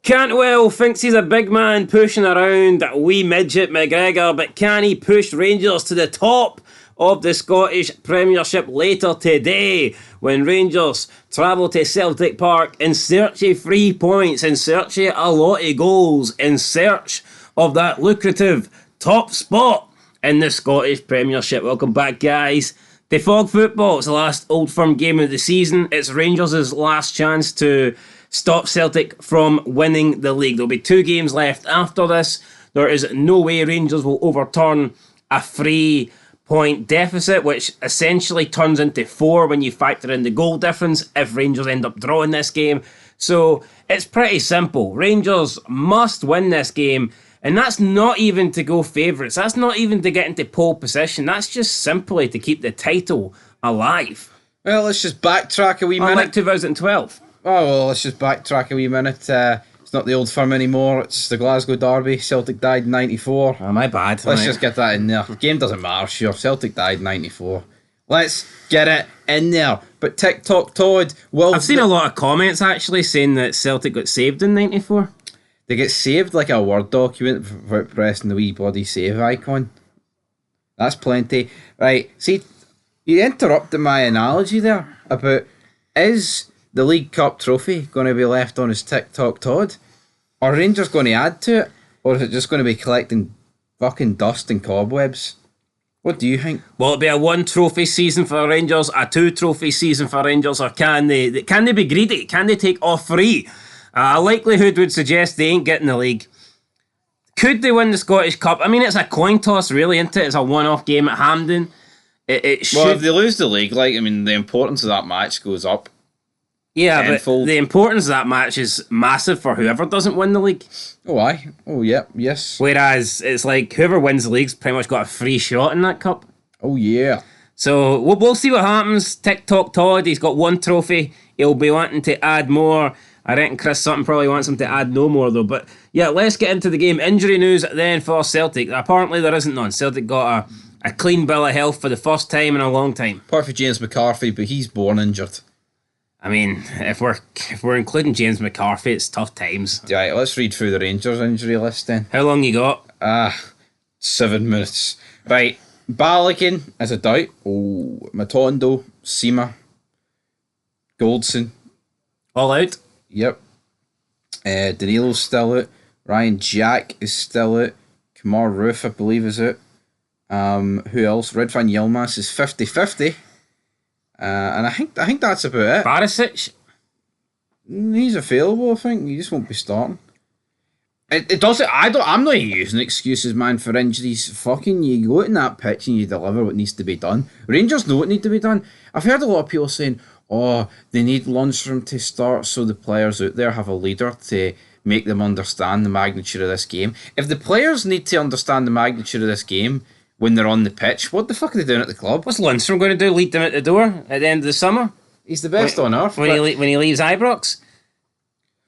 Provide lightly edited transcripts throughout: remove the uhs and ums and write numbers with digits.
Cantwell thinks he's a big man pushing around a wee midget McGregor, but can he push Rangers to the top of the Scottish Premiership later today when Rangers travel to Celtic Park in search of 3 points, in search of a lot of goals, in search of that lucrative top spot in the Scottish Premiership? Welcome back, guys, to Fog Football. It's the last Old Firm game of the season. It's Rangers' last chance to stop Celtic from winning the league. There'll be 2 games left after this. There is no way Rangers will overturn a 3-point deficit, which essentially turns into 4 when you factor in the goal difference if Rangers end up drawing this game. So it's pretty simple. Rangers must win this game, and that's not even to go favourites. That's not even to get into pole position. That's just simply to keep the title alive. Well, let's just backtrack a wee minute. Like 2012. Oh, well, let's just backtrack a wee minute. It's not the Old Firm anymore. It's the Glasgow Derby. Celtic died in 94. Oh, my bad. Let's just get that in there. The game doesn't matter, sure. Celtic died in 94. Let's get it in there. But TikTok Todd will... I've seen a lot of comments, actually, saying that Celtic got saved in 94. They get saved like a Word document for pressing the wee bloody save icon. That's plenty. Right, see, you interrupted my analogy there about... Is the League Cup trophy going to be left on his TikTok Todd? Are Rangers going to add to it? Or is it just going to be collecting fucking dust and cobwebs? What do you think? Will it be a 1 trophy season for Rangers, a 2 trophy season for Rangers, or can they be greedy? Can they take all 3? A likelihood would suggest they ain't getting the league. Could they win the Scottish Cup? I mean, it's a coin toss, really, isn't it? It's a one-off game at Hampden. It should... Well, if they lose the league, the importance of that match goes up. Yeah, tenfold. But the importance of that match is massive for whoever doesn't win the league. Oh, aye. Oh, yeah. Yes. Whereas it's like whoever wins the league's pretty much got a free shot in that cup. Oh, yeah. So we'll see what happens. TikTok Todd, he's got 1 trophy. He'll be wanting to add more. I reckon Chris Sutton probably wants him to add no more, though. But yeah, let's get into the game. Injury news then for Celtic. Apparently there isn't none. Celtic got a clean bill of health for the first time in a long time. Apart from James McCarthy, but he's born injured. I mean, if we're including James McCarthy, it's tough times. Right, let's read through the Rangers injury list then. How long you got? 7 minutes. Right, Balogun is a doubt. Oh, Matondo, Seema, Goldson. All out? Yep. Danilo's still out. Ryan Jack is still out. Kamar Roof, I believe, is out. Who else? Redvan Yilmaz is 50-50. And I think that's about it. Barisic? He's available, I think. He just won't be starting. It doesn't... I'm not using excuses, man, for injuries. Fucking you go in that pitch and you deliver what needs to be done. Rangers know what needs to be done. I've heard a lot of people saying, oh, they need Lundstrom to start so the players out there have a leader to make them understand the magnitude of this game. If the players need to understand the magnitude of this game when they're on the pitch, what the fuck are they doing at the club? What's Lundstrom going to do? Lead them at the door at the end of the summer? He's the best on earth. When he leaves Ibrox?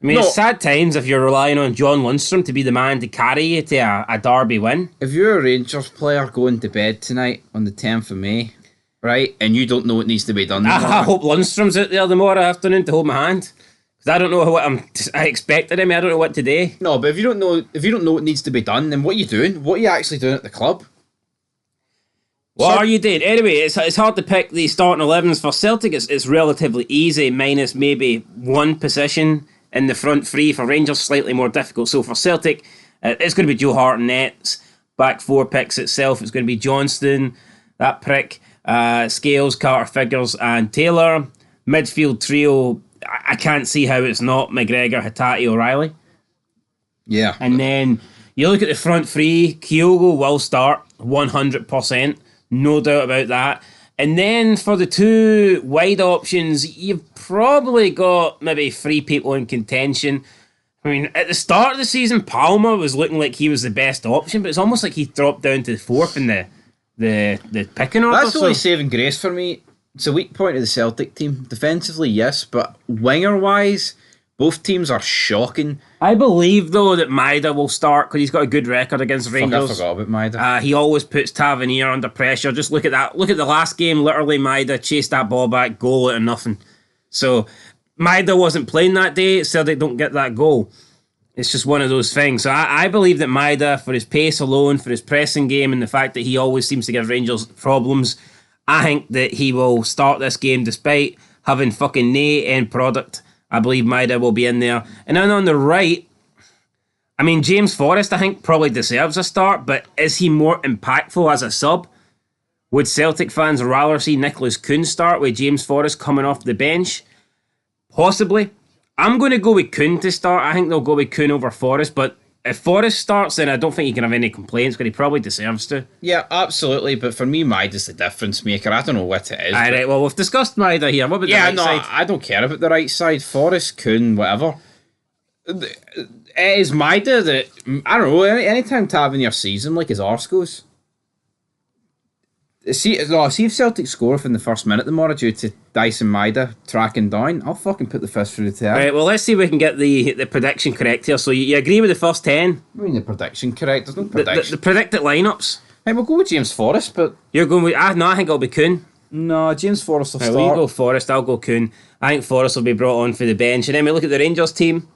I mean, it's sad times if you're relying on John Lundstrom to be the man to carry you to a derby win. If you're a Rangers player going to bed tonight on the 10th of May, right, and you don't know what needs to be done... I hope Lundstrom's out there tomorrow afternoon to hold my hand. Because I don't know what I expected him. I don't know what today. No, but if you don't know what needs to be done, then what are you doing? What are you actually doing at the club? What are you doing? Anyway, it's hard to pick the starting 11s for Celtic. It's relatively easy, minus maybe 1 position in the front 3. For Rangers, slightly more difficult. So for Celtic, it's going to be Joe Hart and nets. Back 4 picks itself. It's going to be Johnston, that prick, Scales, Carter, Figures, and Taylor. Midfield trio, I can't see how it's not McGregor, Hatate, O'Reilly. Yeah. And then you look at the front 3, Kyogo will start 100%. No doubt about that. And then for the 2 wide options, you've probably got maybe 3 people in contention. I mean, at the start of the season, Palmer was looking like he was the best option, but it's almost like he dropped down to the 4th in the picking order. That's the only saving grace for me. It's a weak point of the Celtic team. Defensively, yes, but winger-wise, both teams are shocking. I believe, though, that Maida will start because he's got a good record against Rangers. I forgot about Maida. He always puts Tavernier under pressure. Just look at that. Look at the last game. Literally, Maida chased that ball back, goal out of nothing. So, Maida wasn't playing that day, so they don't get that goal. It's just one of those things. So I believe that Maida, for his pace alone, for his pressing game, and the fact that he always seems to give Rangers problems, I think that he will start this game despite having fucking no end product. I believe Maida will be in there. And then on the right, I mean, James Forrest, I think, probably deserves a start, but is he more impactful as a sub? Would Celtic fans rather see Nicholas Kuhn start with James Forrest coming off the bench? Possibly. I'm going to go with Kuhn to start. I think they'll go with Kuhn over Forrest, but if Forrest starts, then I don't think he can have any complaints, because he probably deserves to. Yeah, absolutely. But for me, Maida's the difference maker. I don't know what it is. All right, well, we've discussed Maida here. What about the right side? I don't care about the right side. Forrest, Kuhn, whatever. It is Maida that, I don't know, anytime to have in your season, like his arse goes. See if Celtic score from the first minute tomorrow due to Dyson Maida tracking down, I'll fucking put the fist through the tail. Right, well, let's see if we can get the prediction correct here. So you agree with the first 10? I mean, the prediction correct. There's no prediction. The predicted lineups. Hey, we'll go with James Forrest, but... You're going with... No, I think it'll be Kuhn. No, James Forrest will Right, start. well, you go Forrest, I'll go Kuhn. I think Forrest will be brought on for the bench. And then we look at the Rangers team.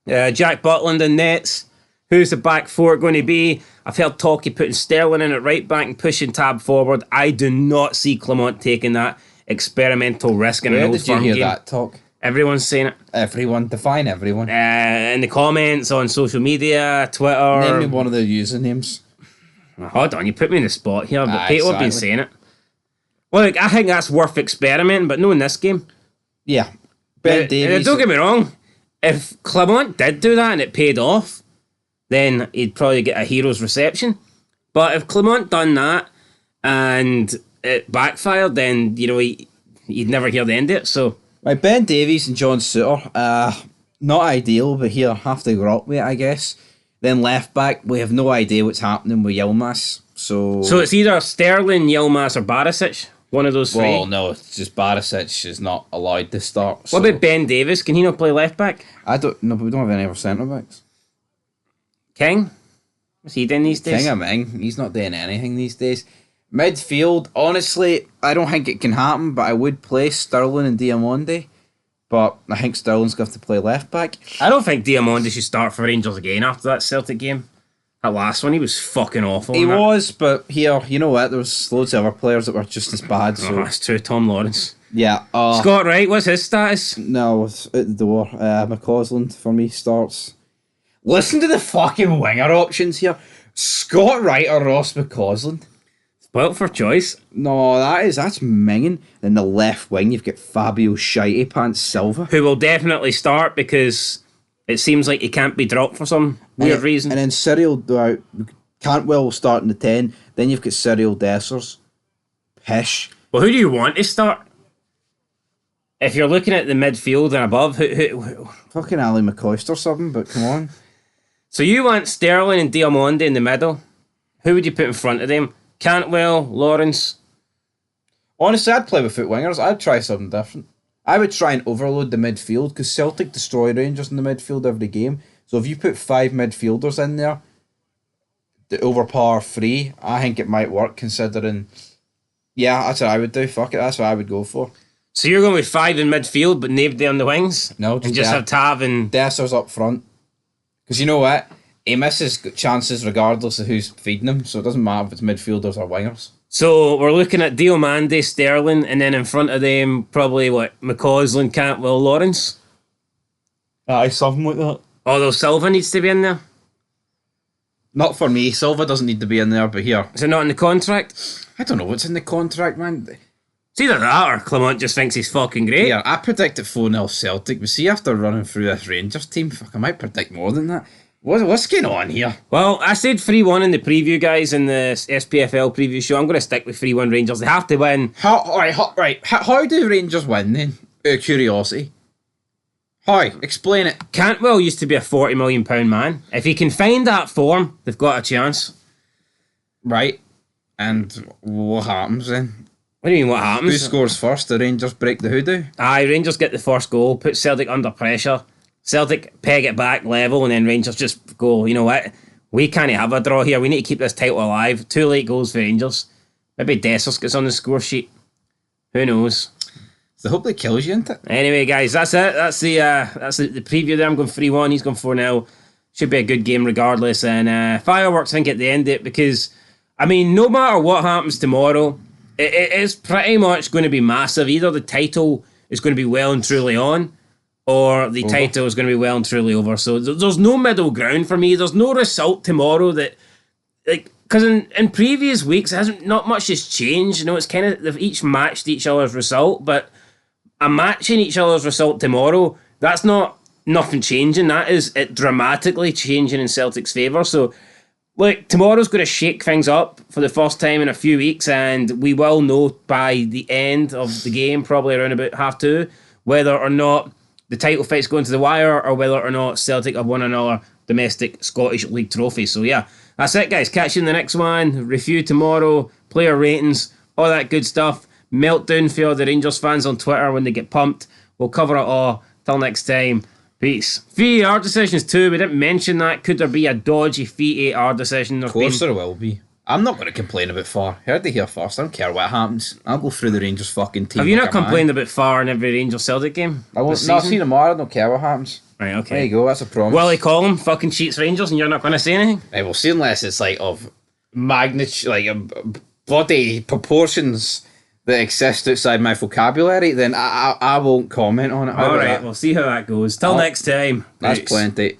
Jack Butland in nets. Who's the back four going to be? I've heard talk of putting Sterling in at right back and pushing Tab forward. I do not see Clement taking that experimental risk in an old firm game. Where did you hear that talk? Everyone's saying it. Everyone. Define everyone. In the comments on social media, Twitter. Name me one of the usernames. Hold on, you put me in the spot here, but people have been exactly. saying it. Well, look, I think that's worth experimenting, but no in this game. Yeah. Ben Davies. Don't get me wrong. If Clement did do that and it paid off, then he'd probably get a hero's reception. But if Clement done that and it backfired, then, you know, he'd never hear the end of it. So, Right, Ben Davies and John Suter, not ideal, but here, have to grow up with it, I guess. Then left back, we have no idea what's happening with Yilmaz. So it's either Sterling, Yilmaz, or Barisic. One of those three. Well, no, it's just Barisic is not allowed to start. What about Ben Davies? Can he not play left back? I don't know, but we don't have any other centre backs. King? What's he doing these days? King of Ming, he's not doing anything these days. Midfield, honestly, I don't think it can happen, but I would play Sterling and Diamonde. But I think Sterling's going to have to play left back. I don't think Diamonde should start for Rangers again after that Celtic game. That last one, he was fucking awful. He was, but here, you know what? There was loads of other players that were just as bad. So that's true. Tom Lawrence. Yeah. Scott Wright, what's his status? No, it's at the door. McCausland for me starts. Listen to the fucking winger options here. Scott Wright or Ross McCausland. Spoilt for choice. No, that's minging. In the left wing, you've got Fabio Shitey Pants Silva. Who will definitely start because it seems like he can't be dropped for some weird reason. And then Cyril Cantwell will start in the 10. Then you've got Cyril Dessers. Pish. Well, who do you want to start? If you're looking at the midfield and above, who? Fucking Ali McCoist or something, but come on. So you want Sterling and Diamonde in the middle. Who would you put in front of them? Cantwell, Lawrence. Honestly, I'd play with foot wingers. I'd try something different. I would try and overload the midfield because Celtic destroy Rangers in the midfield every game. So if you put 5 midfielders in there to overpower 3, I think it might work considering... Yeah, that's what I would do. Fuck it, that's what I would go for. So you're going with 5 in midfield but nobody on the wings? No, and just have Tav and... Dessers up front. Because you know what? He misses chances regardless of who's feeding him, so it doesn't matter if it's midfielders or wingers. So we're looking at Diomande, Sterling, and then in front of them, probably McCausland, Cantwell, Lawrence? Aye, something like that. Although Silva needs to be in there. Not for me. Silva doesn't need to be in there, but here. Is it not in the contract? I don't know what's in the contract, man. It's either that or Clement just thinks he's fucking great. Yeah, I predicted 4-0 Celtic, but see, after running through this Rangers team, fuck, I might predict more than that. What's going on here? Well, I said 3-1 in the preview, guys, in the SPFL preview show. I'm going to stick with 3-1 Rangers. They have to win. How do Rangers win then? Out of curiosity. How? Explain it. Cantwell used to be a £40 million man. If he can find that form, they've got a chance. Right. And what happens then? What do you mean, what happens? Who scores first? The Rangers break the hoodoo? Aye, Rangers get the first goal, put Celtic under pressure. Celtic peg it back level, and then Rangers just go, you know what? We can't have a draw here. We need to keep this title alive. 2 late goals for Rangers. Maybe Dessers gets on the score sheet. Who knows? It's the hope that kills you, isn't it? Anyway, guys, that's it. That's the preview there. I'm going 3-1. He's going 4-0. Should be a good game regardless. And fireworks, I think, at the end of it, because, I mean, no matter what happens tomorrow, it is pretty much going to be massive. Either the title is going to be well and truly on, or the title is going to be well and truly over. So there's no middle ground for me. There's no result tomorrow that, like, because in previous weeks, not much has changed. You know, it's kind of, they've each matched each other's result, but a match in each other's result tomorrow, that's not nothing changing. That is it dramatically changing in Celtic's favour. So, look, tomorrow's going to shake things up for the first time in a few weeks, and we will know by the end of the game, probably around about 2:30, whether or not the title fight's going to the wire or whether or not Celtic have won another domestic Scottish League trophy. So, yeah, that's it, guys. Catch you in the next one. Review tomorrow, player ratings, all that good stuff. Meltdown for all the Rangers fans on Twitter when they get pumped. We'll cover it all. Till next time. Peace. VAR decisions too. We didn't mention that. Could there be a dodgy VAR decision? Of course there will be. I'm not going to complain about VAR. Heard it here first. I don't care what happens. I'll go through the Rangers fucking team. Have you not complained about VAR in every Rangers Celtic game? I won't. Not seen tomorrow. I don't care what happens. Right, okay. There you go. That's a promise. Willie Collum fucking cheats Rangers and you're not going to say anything? Right, we'll see unless it's like of magnitude, like bloody proportions that exist outside my vocabulary, then I won't comment on it. Alright, we'll see how that goes. Till next time. That's Peace. plenty.